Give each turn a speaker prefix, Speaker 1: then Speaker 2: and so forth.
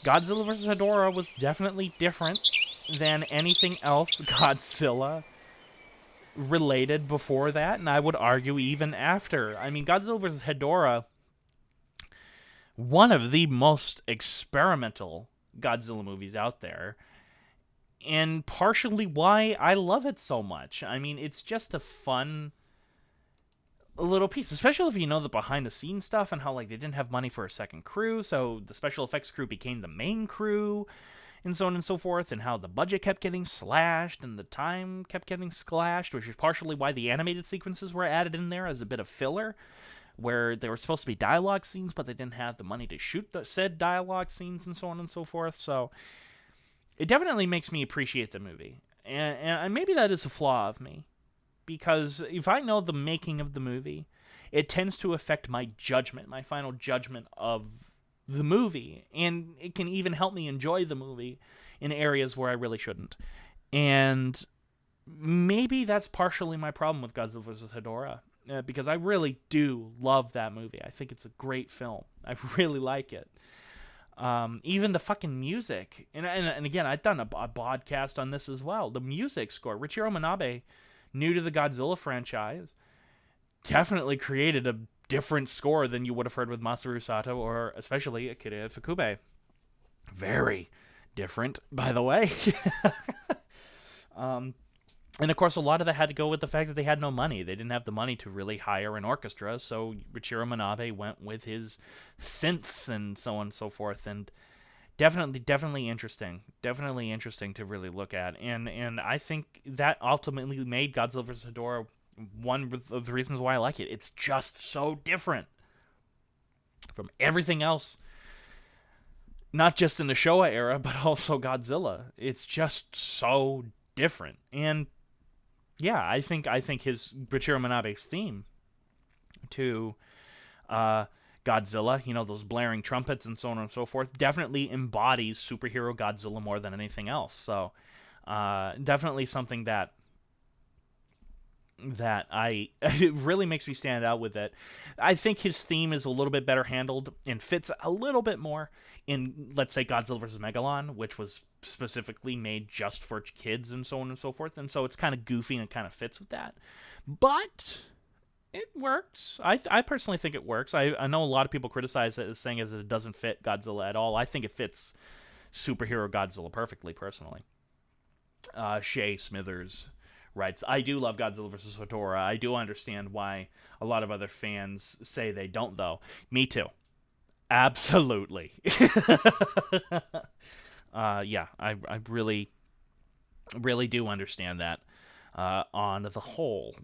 Speaker 1: Godzilla vs. Hedorah was definitely different than anything else Godzilla related before that, and I would argue even after. I mean, Godzilla vs. Hedorah, one of the most experimental Godzilla movies out there, and partially why I love it so much. I mean, it's just a fun little piece, especially if you know the behind the scenes stuff and how like they didn't have money for a second crew, so the special effects crew became the main crew, and so on and so forth, and how the budget kept getting slashed and the time kept getting slashed, which is partially why the animated sequences were added in there as a bit of filler, where there were supposed to be dialogue scenes, but they didn't have the money to shoot the said dialogue scenes, and so on and so forth. So it definitely makes me appreciate the movie, and maybe that is a flaw of me, because if I know the making of the movie, it tends to affect my judgment, my final judgment of the movie, and it can even help me enjoy the movie in areas where I really shouldn't. And maybe that's partially my problem with Godzilla vs. Hedorah, because I really do love that movie. I think it's a great film. I really like it. Even the fucking music, and again, I've done a podcast on this as well. The music score, Richiro Manabe, new to the Godzilla franchise, definitely created a different score than you would have heard with Masaru Sato or especially Akira Ifukube. Very different, by the way. And of course, a lot of that had to go with the fact that they had no money. They didn't have the money to really hire an orchestra, so Richiro Manabe went with his synths and so on and so forth. And definitely interesting. Definitely interesting to really look at. And I think that ultimately made Godzilla vs. Hedorah one of the reasons why I like it. It's just so different from everything else, not just in the Showa era, but also Godzilla. It's just so different. And yeah, I think his Richiro Manabe's theme to Godzilla, you know, those blaring trumpets and so on and so forth, definitely embodies superhero Godzilla more than anything else. So definitely something that it really makes me stand out with it. I think his theme is a little bit better handled and fits a little bit more in, let's say, Godzilla vs. Megalon, which was specifically made just for kids and so on and so forth. And so it's kind of goofy and it kind of fits with that. But it works. I personally think it works. I know a lot of people criticize it as saying that it doesn't fit Godzilla at all. I think it fits superhero Godzilla perfectly, personally. Shay Smithers writes, I do love Godzilla vs. Hedorah. I do understand why a lot of other fans say they don't, though. Me too. Absolutely. Yeah, I really do understand that on the whole.